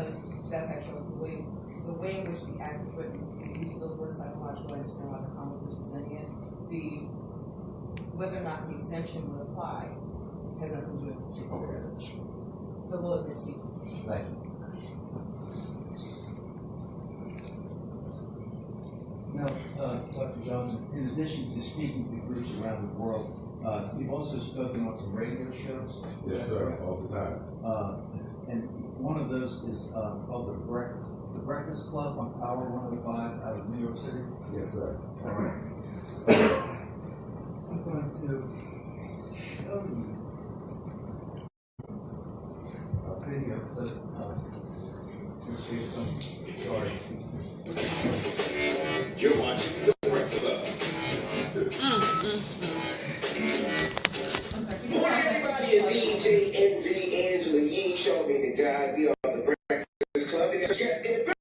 because that's actually the way in which the act is written. The use of those words psychological, I understand why the comment was presenting it. Whether or not the exemption would apply has nothing to do with the particular residence. So we'll admit Susan. Thank you. Now, Dr. Johnson, in addition to speaking to groups around the world, you've also spoken on some radio shows. Yes, sir, all the time. And one of those is called the Breakfast Club on Power 105 out of New York City. Yes, sir. All right. I'm going to show you a video clip. Let's show you something. Sorry. You're watching The Breakfast Club. Morning, everybody. It's DJ Envy, Angela Yee, showing me the guy. We are The Breakfast Club. And it's just in the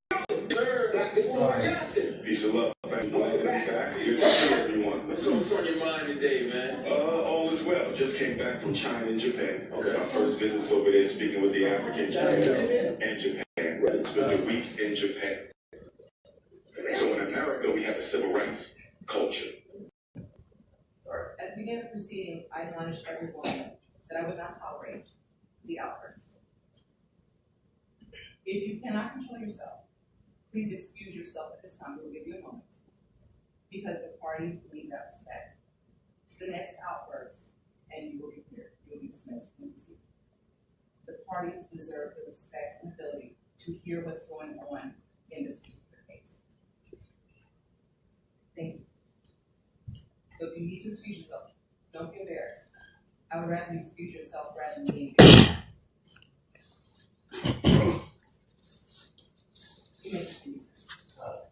building. Dr. Umar Johnson. Peace and love, family. Welcome back. Good to see everyone. What's on your mind today, man? All is well. Just came back from China and Japan. Okay. My first visits over there, speaking with the African community and Japan. Spent a week in Japan. So in America, we have a civil rights culture. At the beginning of the proceeding, I admonished everyone that I would not tolerate the outbursts. If you cannot control yourself, please excuse yourself at this time. We will give you a moment. Because the parties need that respect. The next outburst, and you will be cleared. You will be dismissed from the proceeding. The parties deserve the respect and ability to hear what's going on in this particular case. Thank you. So if you need to excuse yourself, don't be embarrassed. I would rather you excuse yourself rather than being embarrassed. You may excuse.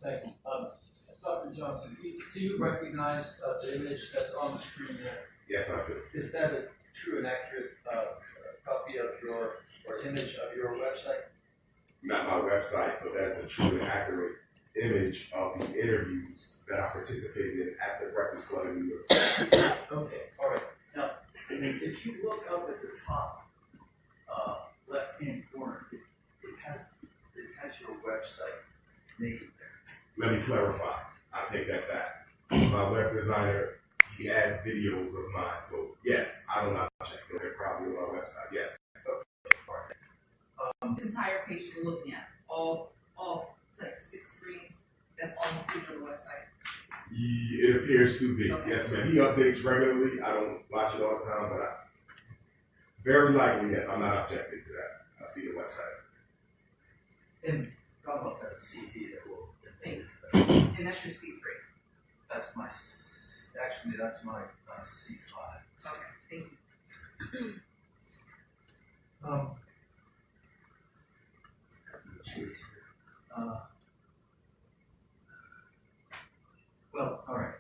Thank you. Dr. Johnson, do you recognize the image that's on the screen there? Yes, I do. Is that a true and accurate copy of your, or image of your website? Not my website, but that's a true and accurate image of the interviews that I participated in at the Breakfast Club in New York City. Okay, all right. Now, if you look up at the top left-hand corner, it has your website naked there. Let me clarify. I take that back. My web designer, he adds videos of mine, so yes, I don't know. They're probably on my website. Yes. Okay, all right. This entire page you're looking at, all it's like 6 screens. That's all included on the website. It appears to be. Okay. Yes, ma'am. He updates regularly. I don't watch it all the time, but very likely, yes. I'm not objecting to that. I see the website. And God love has a CD that will. Thank you. And that's your C3. That's my C5. Okay, thank you. Well, all right.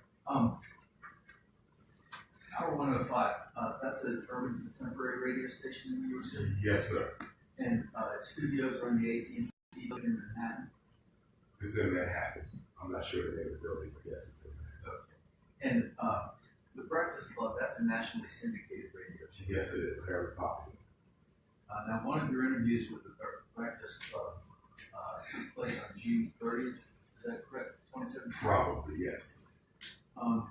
Power 105. That's an urban contemporary radio station in New York City. Yes, sir. And its studios are in the AT&T building in Manhattan. It's in Manhattan. I'm not sure the name of the building, but yes, it's in Manhattan. And the Breakfast Club, that's a nationally syndicated radio show. Yes, it is. Very popular. Now, one of your interviews with the Breakfast Club took place on June 30th. Is that correct? 2017? Probably, yes. Are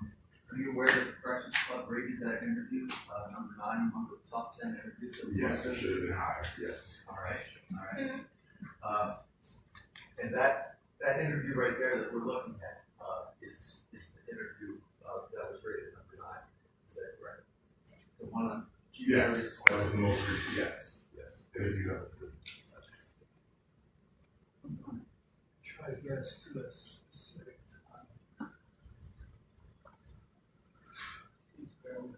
you aware that the Breakfast Club rated that interview number 9 among the top 10 interviews? Yes, it should have been higher. Yes. All right. And that interview right there that we're looking at is the interview that was rated number 9. Is that correct? The one on June 30th? Yes, that was the most recent. Yes, yes. Interview number 3. I'm going to try to get us to a specific time. Please bear with me.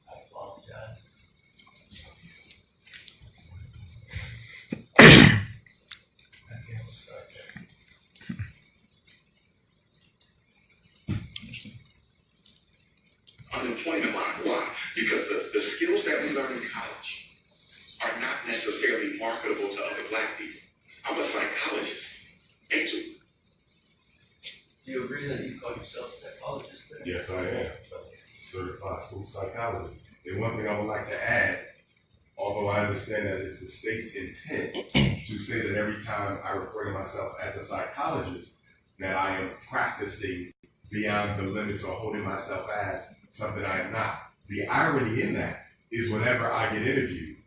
I apologize. unemployment line. Why? Because the skills that we learn in college are not necessarily marketable to other black people. I'm a psychologist. And to Do you agree that you call yourself a psychologist? Then? Yes, I am. Certified school psychologist. And one thing I would like to add, although I understand that it's the state's intent to say that every time I refer to myself as a psychologist, that I am practicing beyond the limits or holding myself as something I am not. The irony in that is whenever I get interviewed,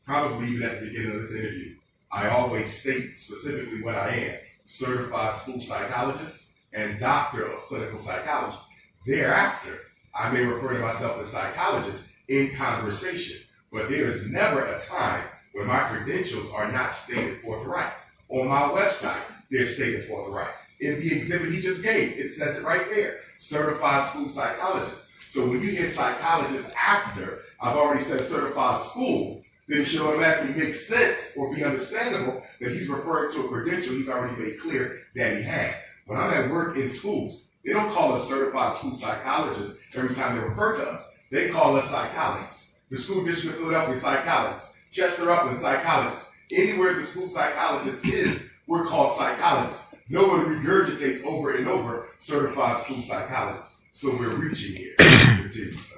probably even at the beginning of this interview, I always state specifically what I am: certified school psychologist and doctor of clinical psychology. Thereafter, I may refer to myself as psychologist in conversation, but there is never a time when my credentials are not stated forthright. On my website, they're stated forthright. In the exhibit he just gave, it says it right there: certified school psychologist. So when you hear psychologist after I've already said certified school, then it should automatically make sense or be understandable that he's referring to a credential he's already made clear that he had. When I'm at work in schools, they don't call us certified school psychologists every time they refer to us. They call us psychologists. The school district of Philadelphia, psychologists. Chester Upland, psychologists. Anywhere the school psychologist is, we're called psychologists. Nobody regurgitates over and over certified school psychologists. So we're reaching here. Continue, sir.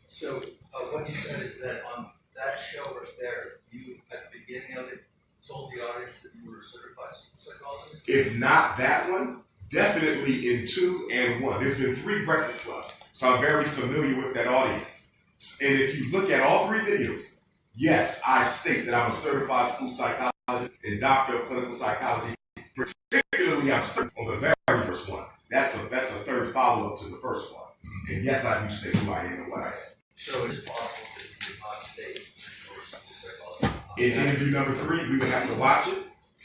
So what you said is that on that show right there, you at the beginning of it told the audience that you were a certified school psychologist? If not that one, definitely in 2 and 1. There's been 3 Breakfast Clubs, so I'm very familiar with that audience. And if you look at all 3 videos, yes, I state that I'm a certified school psychologist and doctor of clinical psychology. Particularly, I'm certain on the very first one. That's a third follow-up to the first one. And yes, I do say who I am and what I am. So it's possible that you did not state you were a school psychologist. In interview number 3, we would have to watch it.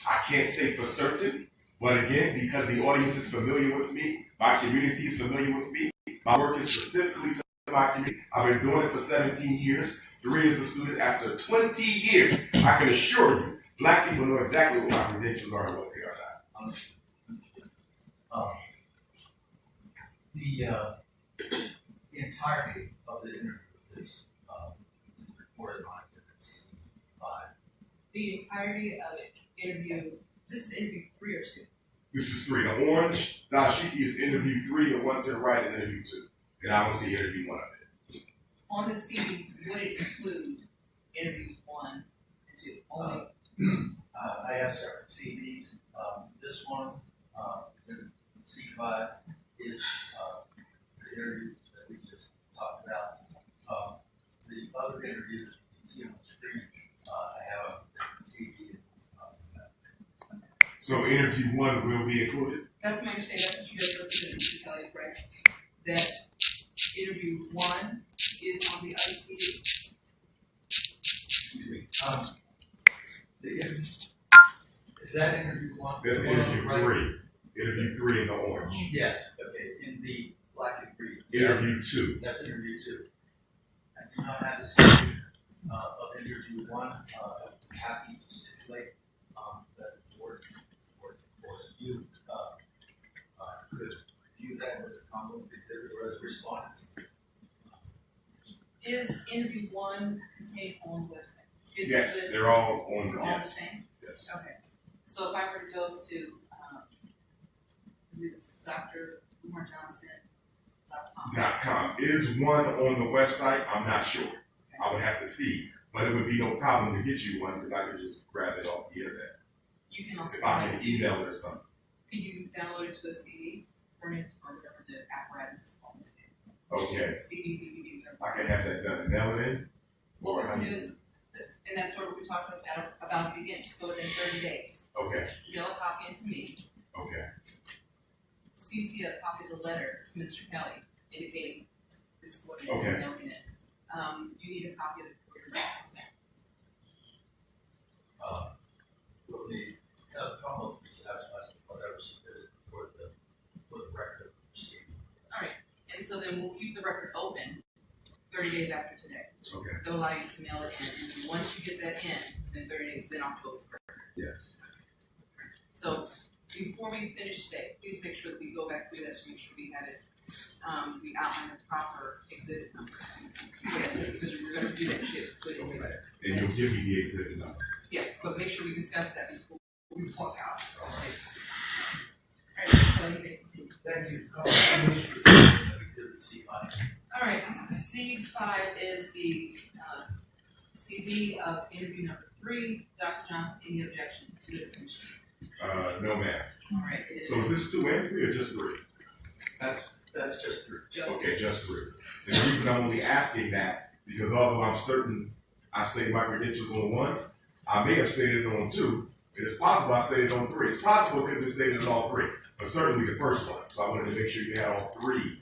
I can't say for certain, but again, because the audience is familiar with me, my community is familiar with me, my work is specifically to my community. I've been doing it for 17 years, 3 as a student. After 20 years, I can assure you, black people know exactly what my credentials are and what they are not. Understood. The entirety of the interview is recorded on exhibits 5. The entirety of it, interview, this is interview 3 or 2? This is 3. The orange dashiki is interview 3, the one to the right is interview 2. And I don't see interview 1 of it. On the CD, would it include interviews 1 and 2? Only. I have separate CDs. This one, C5, is the interview that we just talked about. The other interview that you can see on the screen, I have a different CD. So interview 1 will be included? That's my understanding. That's what you guys represented, Mr. Kelly, correct? That interview 1 is on the other CD? Excuse me. Is that interview 1? That's interview 3. Interview 3 in the orange. Yes. Okay. In the black and green. Interview 2. That's interview 2. I do not have the CD of interview 1. I'm happy to stipulate that the board for you could view that as a combo exhibit or as respondents. Is interview 1 contained on the website? Yes, they're all on the yes. same? Yes. Okay. So if I were to go to Dr. Umar .com. Is one on the website? I'm not sure. Okay. I would have to see, but it would be no problem to get you one because I could just grab it off the internet. You can also if I can email it or something. Can you download it to a CD, burn it, or whatever the apparatus is called? Okay. CD, DVD, whatever. I can have that done and mail it in. What we can do is, and that's sort of what we talked about at the beginning. So within 30 days, Okay. mail a copy into me. Okay. CC a copy of the letter to Mr. Kelly indicating this is what it is Okay. mailing it. Do you need a copy of it for your records? Will the trouble be satisfied with whatever submitted for the record of the proceeding? All right, and so then we'll keep the record open 30 days after today. Okay. They'll allow you to mail it in. And once you get that in 30 days, then I'll close the record. Yes. So before we finish today, please make sure that we go back through that to make sure we have it we outline the proper exhibit number. So that's it, because we're gonna do that shit, put it in the letter. And you'll give me the exhibit number. Yes, but make sure we discuss that before we walk out. Alright, so you can continue. Thank you. All right, C5 is the CD of interview number 3. Dr. Johnson, any objection to this commission? No, ma'am. All right, it is. So is this 2 and 3 or just 3? That's just 3. Just Okay, just 3. And the reason I'm only asking that, because although I'm certain I stated my credentials on 1, I may have stated it on 2. It is possible I stated on 3. It's possible it could have been stated on all 3, but certainly the first one. So I wanted to make sure you had all 3.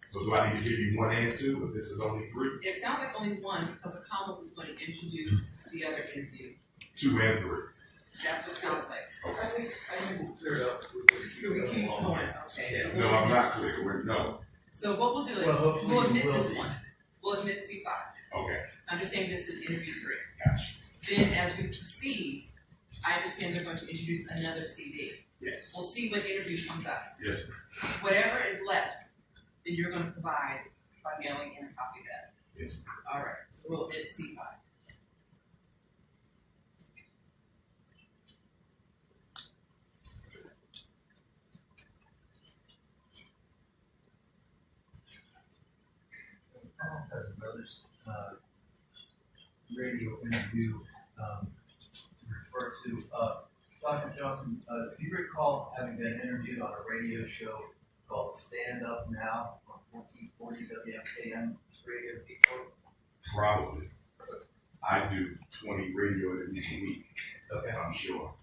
So do I need to give you 1 and 2 if this is only 3? It sounds like only 1 because a comma was going to introduce the other interview. 2 and 3. That's what it sounds like. I think we'll clear it up. We keep going, okay. So No, we'll I'm not admit- clear. No. So what we'll do is, Well, hopefully we'll you admit will this be. one. We'll admit C5. Okay. I'm just saying this is interview 3. Gotcha. Then as we proceed, I understand they're going to introduce another CD. Yes. We'll see what interview comes up. Yes. Whatever is left, then you're going to provide by mailing in a copy of that. Yes. All right, so we'll admit C5. Has another radio interview to refer to. Dr. Johnson, do you recall having been interviewed on a radio show called Stand Up Now on 1440 WFKM radio people? Probably. I do 20 radio interviews a week. Okay. I'm sure.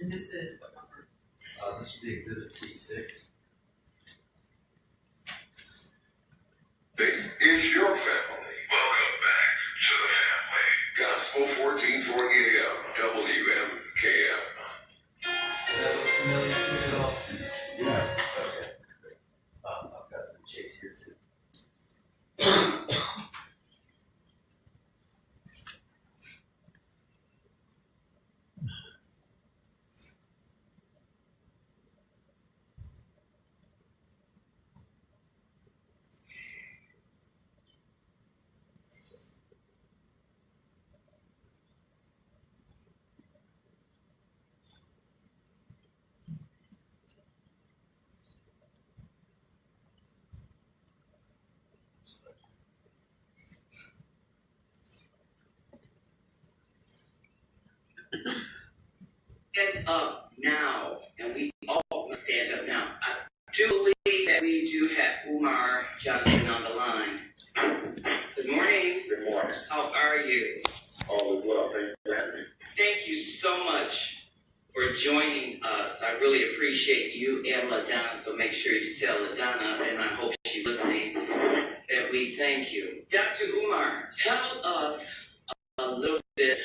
And this is what number? This will be Exhibit C6. It's your family. Welcome back to the family. Gospel 1440 AM, WMKM. Does that look familiar to you at all? Yes. Okay. I've got the chase here too. Stand up now, and we all must stand up now. I do believe that we do have Umar Johnson on the line. Good morning. Good morning. How are you? All is well. Thank you for having me. Thank you so much for joining us. I really appreciate you and LaDonna, so make sure you tell LaDonna, and I hope she's listening, that we thank you. Dr. Umar, tell us a little bit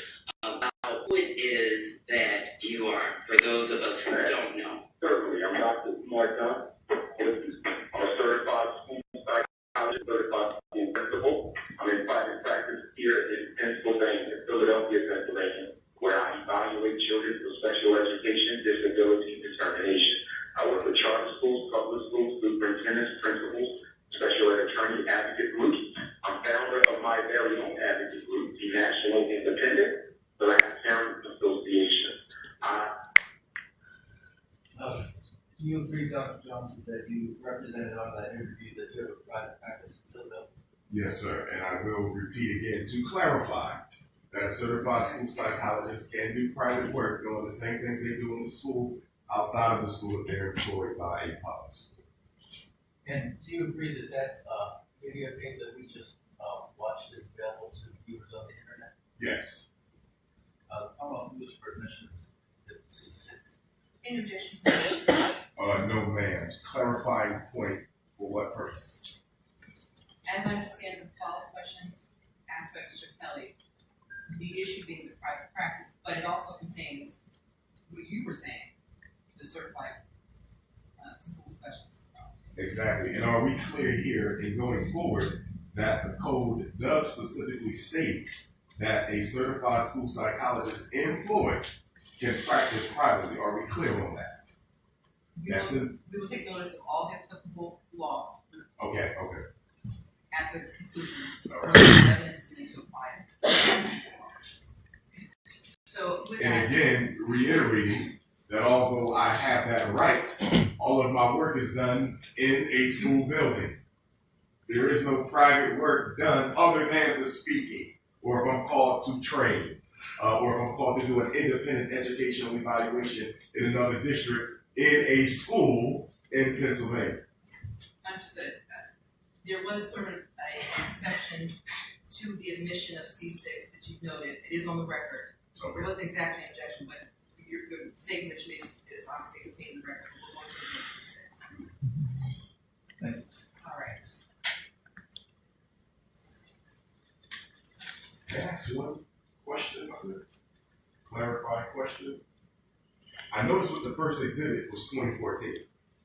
about who it is that you are, for those of us who don't know. Certainly. I'm Dr. Umar Johnson. I'm a certified school psychologist, certified school principal. I'm in private practice here in Pennsylvania, Philadelphia, Pennsylvania, where I evaluate children for special education, disability, determination. I work with charter schools, public schools, superintendents, principals, special ed attorney advocate groups. I'm founder of my very own advocate group, the National Independent Black Parents Association. Do you agree, Dr. Johnson, that you represented on that interview that you have a private practice in Philadelphia? Yes, sir. And I will repeat again to clarify that a certified school psychologist can do private work doing the same things they do in the school, outside of the school if they're employed by a public school. And do you agree that that videotape that we just watched is available to viewers on the internet? Yes. How about who's permission to C6? Any objections? No, ma'am. Clarifying point for what purpose? As I understand the follow-up questions asked by Mr. Kelly, the issue being the private practice, but it also contains what you were saying, the certified school specialist. Exactly. And are we clear here in going forward that the code does specifically state that a certified school psychologist employed can practice privately? Are we clear on that? We will take notice of all the applicable law Okay. at the conclusion All of right. the evidence is needed to apply it. So with that, And again, reiterating that although I have that right, all of my work is done in a school building. There is no private work done other than the speaking, or if I'm called to train, or if I'm called to do an independent educational evaluation in another district in a school in Pennsylvania. understood. There was sort of an exception to the admission of C6 that you've noted. It is on the record. Okay. It wasn't exactly an objection, but your statement that you made is obviously contained in the record. We're going to admit C6. Thank you. All right. Can I ask one question, clarifying question? I noticed what the first exhibit was 2014.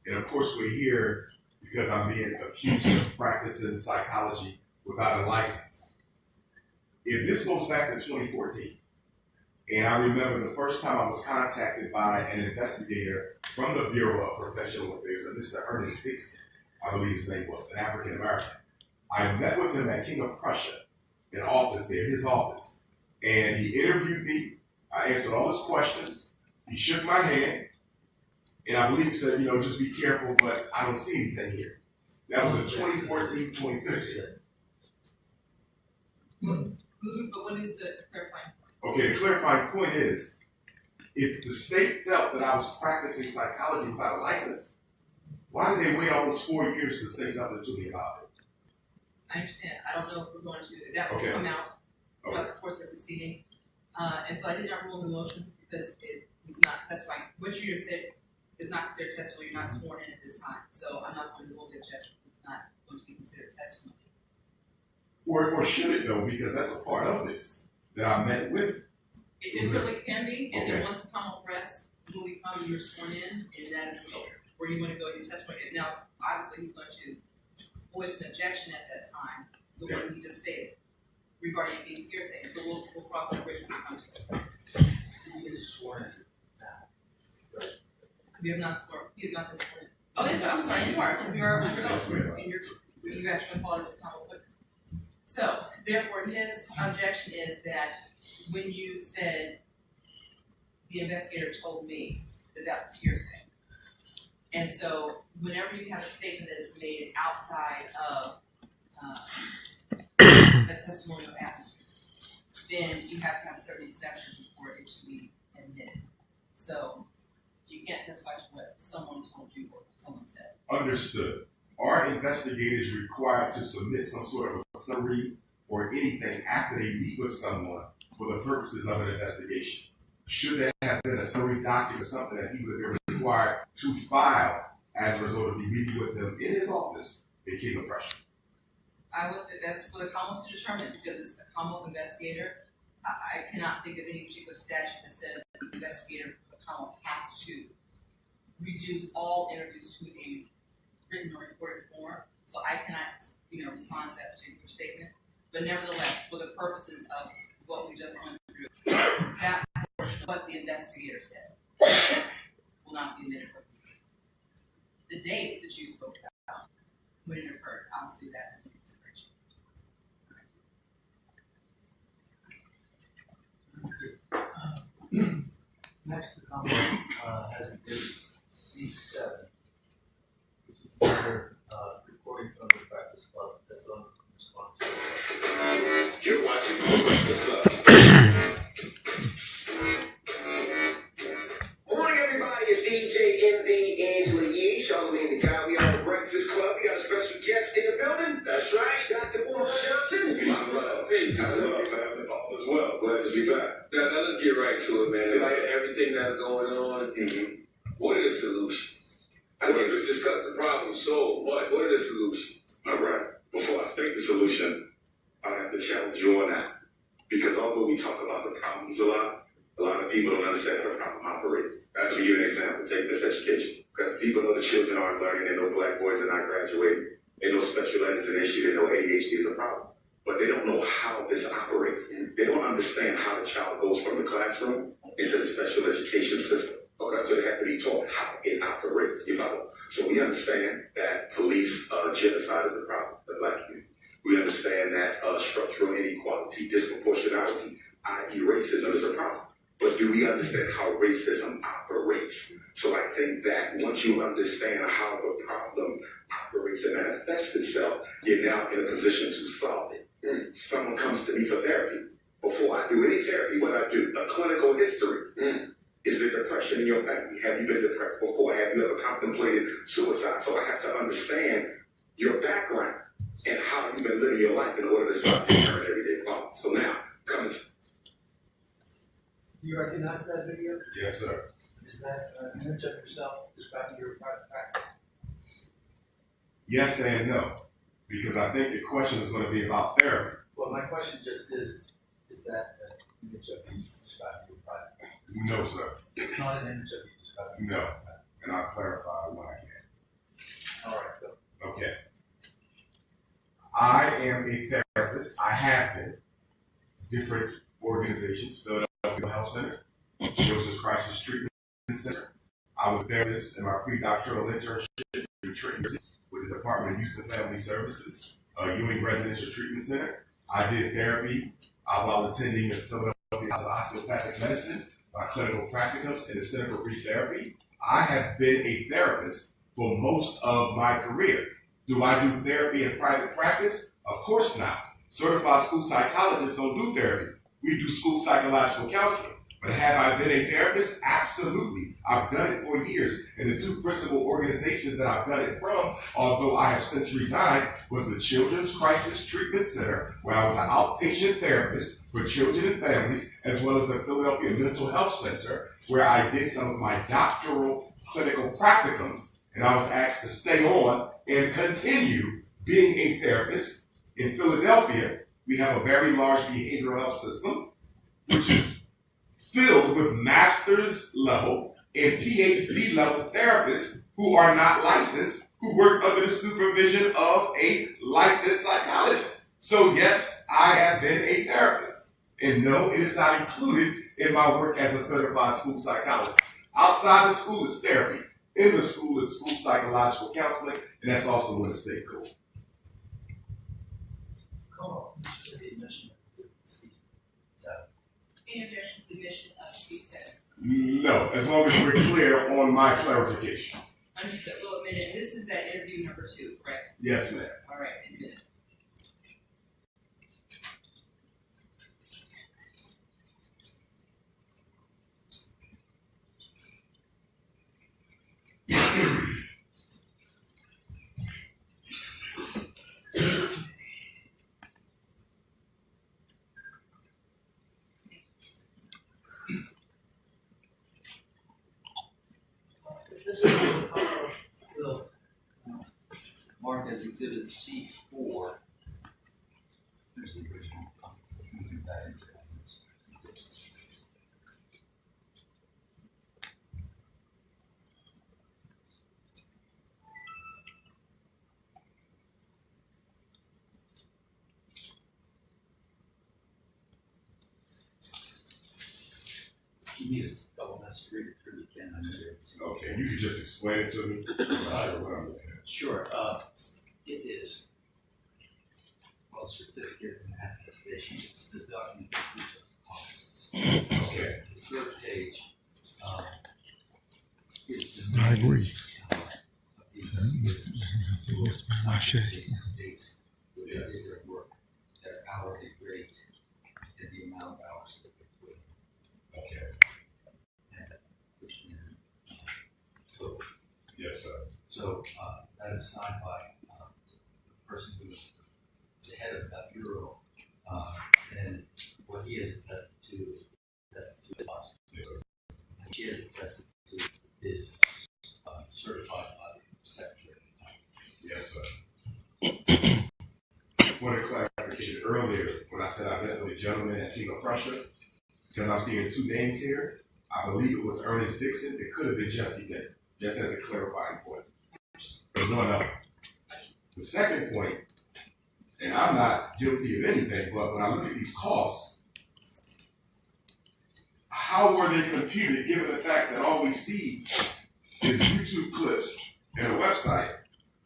And of course we're here because I'm being accused of practicing psychology without a license. If this goes back to 2014, and I remember the first time I was contacted by an investigator from the Bureau of Professional Affairs, Mr. Ernest Dixon, I believe his name was, an African American. I met with him at King of Prussia, in office there, his office, and he interviewed me. I answered all his questions. He shook my hand, and I believe he said, just be careful, but I don't see anything here. That was in 2014, 2015. But what is the clarifying point? Okay, the clarifying point is, if the state felt that I was practicing psychology without a license, why did they wait all those 4 years to say something to me about it? I understand. I don't know if we're going to, that will Okay. come out Okay. throughout the course of the proceeding. And so I did not rule the motion because he's not testifying. What you just said is not considered testimony. You're not sworn in at this time. So I'm not going to rule the objection. It's not going to be considered testimony. Or should it though, because that's a part of this that I met with. It certainly can be. And then Okay. once the Commonwealth rests, when we come, you're sworn in, and that is where you want to go your testimony. And now, obviously, he's going to voice an objection at that time, the one he just stated, regarding it being hearsay. So we'll cross that bridge when we come to it. He is sworn in now. We have not sworn, he has not been sworn in. Oh, yes, I'm sorry, you are, because we are under oath, and you've actually called us a common witness. So, therefore, his objection is that when you said, the investigator told me that was hearsay. And so, whenever you have a statement that is made outside of a testimonial atmosphere, then you have to have a certain exception for it to be admitted. So, you can't testify to what someone told you or what someone said. Understood. Are investigators required to submit some sort of a summary or anything after they meet with someone for the purposes of an investigation? Should there have been a summary document or something that he would have been required to file as a result of me meeting with him in his office in King of Prussia? That's for the Commonwealth to determine, because it's the Commonwealth investigator. I cannot think of any particular statute that says the investigator for the Commonwealth has to reduce all interviews to a written or recorded form. So I cannot, respond to that particular statement. But nevertheless, for the purposes of what we just went through, that portion of what the investigator said will not be admitted for the proceeding. The date that you spoke about, when it occurred, obviously that is a consideration. Next, the Commonwealth has exhibit C7, which is another recording from the Breakfast Club that's on response. You're watching The Breakfast Club. Morning, everybody. It's DJ MV Angela Yee, Charlamagne the Guy. We are The Breakfast Club. We got a special guest in the building. That's right, Dr. Umar Johnson. Peace and love. Peace and love, family. All as well. Glad to see you back. Now let's get right to it, man. Like everything that's going on, what are the solutions? I think let's discuss the problem solved. What are the solutions? All right. Before I state the solution, I have to challenge you on that. Because although we talk about the problems a lot of people don't understand how the problem operates. I'll give you an example. Take this education. Okay? People know the children aren't learning. They know black boys are not graduating. They know special ed is an issue. They know ADHD is a problem. But they don't know how this operates. They don't understand how the child goes from the classroom into the special education system. or whatever. So they have to be taught how it operates. You follow? So we understand that police genocide is a problem in the black community. We understand that structural inequality, disproportionality, i.e. racism, is a problem. But do we understand how racism operates? So I think that once you understand how the problem operates and manifests itself, you're now in a position to solve it. Someone comes to me for therapy. Before I do any therapy, what I do, a clinical history. Is there depression in your family? Have you been depressed before? Have you ever contemplated suicide? So I have to understand your background and how you've been living your life in order to solve your current everyday problems. So now, coming to... Do you recognize that video? Yes, sir. Is that an image of yourself describing your private practice? Yes and no, because I think the question is going to be about therapy. Well, my question just is that an image of you describing your private practice? No, sir. It's not an image of you describing your No. private practice. And I'll clarify when I can. All right, go. Okay. I am a therapist. I have been. Different organizations, Philadelphia Health Center, Children's Crisis Treatment Center. I was a therapist in my pre-doctoral internship in Trenton with the Department of Youth and Family Services, Ewing Residential Treatment Center. I did therapy while attending the Philadelphia Osteopathic Medicine, my clinical practicums in the Center for Brief Therapy. I have been a therapist for most of my career. Do I do therapy in private practice? Of course not. Certified school psychologists don't do therapy. We do school psychological counseling. But have I been a therapist? Absolutely. I've done it for years. And the two principal organizations that I've done it from, although I have since resigned, was the Children's Crisis Treatment Center, where I was an outpatient therapist for children and families, as well as the Philadelphia Mental Health Center, where I did some of my doctoral clinical practicums. And I was asked to stay on and continue being a therapist. In Philadelphia, we have a very large behavioral health system, which is filled with master's level and PhD level therapists who are not licensed, who work under the supervision of a licensed psychologist. So yes, I have been a therapist. And no, it is not included in my work as a certified school psychologist. Outside the school is therapy. In the school is school psychological counseling, and that's also in the state code. Interjection to the mission of C7. No, as long as we're clear on my clarification. Understood. We'll admit it. This is that interview number 2, correct? Yes, ma'am. All right, admit it. This is marked as Exhibit C4. There's the original. You need a couple minutes to read it through, you can. I know it's Okay, you can just explain it to me. I don't know what I'm looking at. Sure. It is. Well, certificate and attestation. It's the document that proves the costs. Okay. The third page is the I agree. Yes, ma'am, I share. Dates where they did their work, their hourly rate, and the amount of hours that they put in. Okay. And which total. Yes, sir. So that is signed by the person who is the head of that bureau, and what he has attested to is attested to us. And she has attested to is certified by the secretary. Yes, sir. One clarification earlier when I said I met with a gentleman at King of Prussia, because I'm seeing two names here. I believe it was Ernest Dixon. It could have been Jesse Bennett, just as a clarifying point. There's one other. The second point, and I'm not guilty of anything, but when I look at these costs, how were they computed, given the fact that all we see is YouTube clips and a website,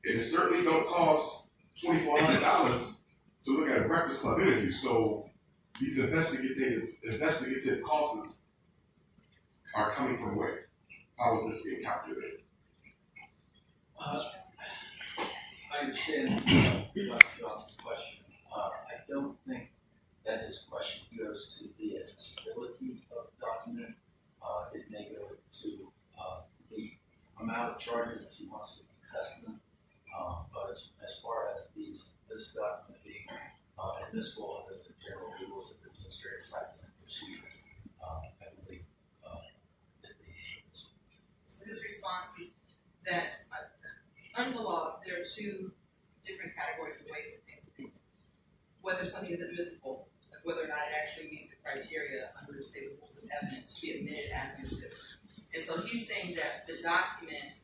and it certainly don't cost $2,400 to look at a Breakfast Club interview. So these investigative costs are coming from where? How is this being calculated? I understand Dr. Johnson's question. I don't think that his question goes to the admissibility of the document. It may go to the amount of charges that he wants to contest them. But as far as this document being admissible under the general rules of administrative practice and procedures, I believe that these. So his response is that under the law, there are two different categories of ways to think things. Whether something is admissible, like whether or not it actually meets the criteria under, say, the rules of evidence to be admitted as an exhibit. And so he's saying that the document,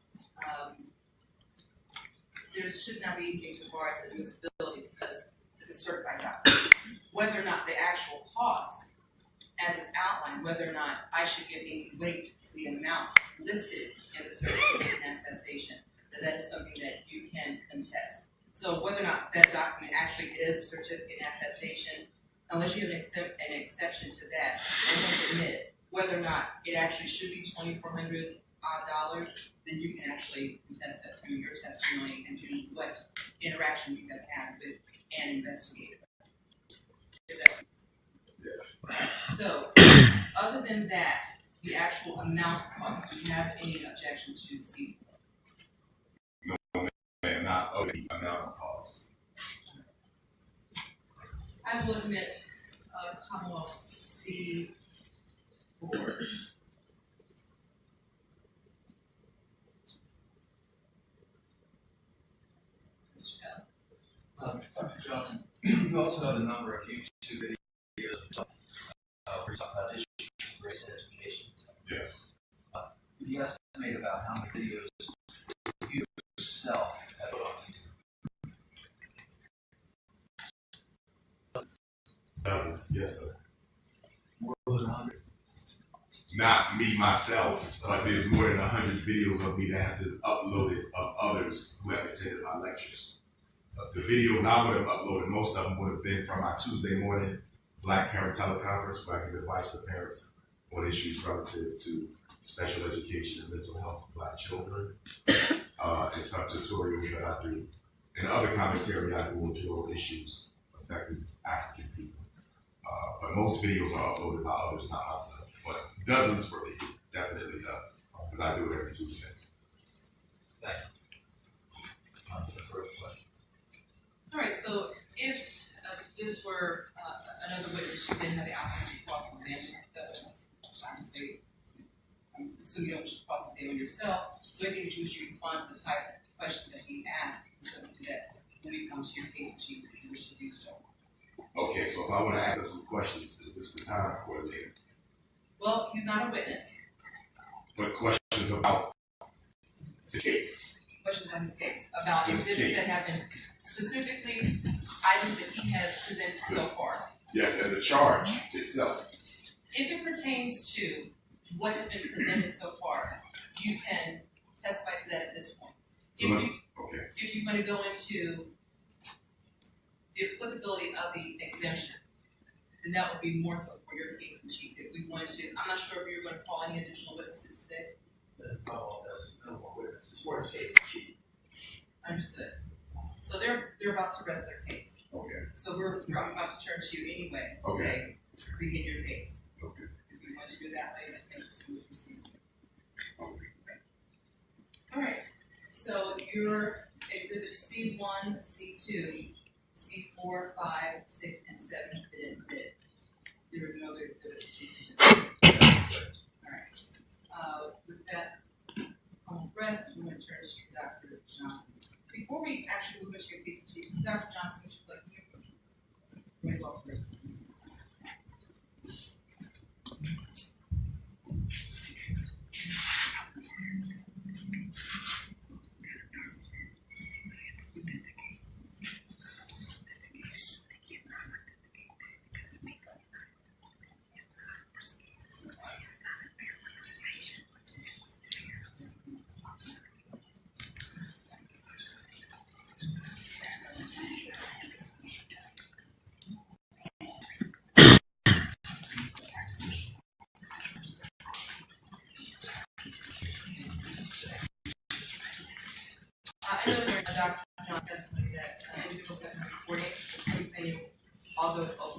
there should not be anything to bar its admissibility because it's a certified document. Whether or not the actual cost, as is outlined, whether or not I should give any weight to the amount listed in the certificate and attestation, that is something that you can contest. So whether or not that document actually is a certificate and attestation, unless you have an exception to that, and don't admit it, whether or not it actually should be $2,400, then you can actually contest that through your testimony and through what interaction you have had with an investigator. So, other than that, the actual amount of cost, do you have any objection to C4? Not of the amount of costs. I will admit Commonwealth's C4. Dr. Johnson, you also have a number of YouTube videos where you talk about issues of race and education. Yes. Can you estimate about how many videos you yourself have put on YouTube? Dozens, yes, sir. More than 100? Not me, myself, but there's more than 100 videos of me that have been uploaded of others who have attended my lectures. The videos I would have uploaded, most of them would have been from my Tuesday morning Black Parent Teleconference, where I give advice to parents on issues relative to special education and mental health of Black children, and some tutorials that I do, and other commentary I do on general issues affecting African people. But most videos are uploaded by others, not myself. But dozens for me, definitely dozens, because I do it every Tuesday. Thank you. On to the first question. All right, so if this were another witness, you didn't have the opportunity to cross-examine that witness. I'm assuming you don't wish to cross-examine yourself, so I think that you should respond to the type of questions that he asked, so we do that when we come to your case in chief, if you wish to do so. Okay, so if I want to ask some questions, is this the time or later? Well, he's not a witness. But questions about the case. Questions about his case, about This exhibits case. that have been specifically items that he has presented so far. Yes, and the charge itself. If it pertains to what has been presented so far, you can testify to that at this point. So okay. If you're going to go into the applicability of the exemption, then that would be more so for your case in chief. If we wanted to, I'm not sure if you're going to call any additional witnesses today. No more witnesses for his case in chief. Understood. So they're about to rest their case. Okay. So I'm about to turn to you anyway to Okay. say, begin your case. Okay. If you want to do that way, let's make it smooth proceeding. Okay. All right. So your exhibits C1, C2, C4, 5, 6, and 7 have been admitted. There are no other exhibits. All right. With that on rest, we're going to turn to Dr. Johnson. Before we actually move into your case, Dr. Johnson, Mr. Blake, can you approach us? Very well, please. I know during Dr. John's testimony that individuals have been reporting, Pennsylvania, although it's open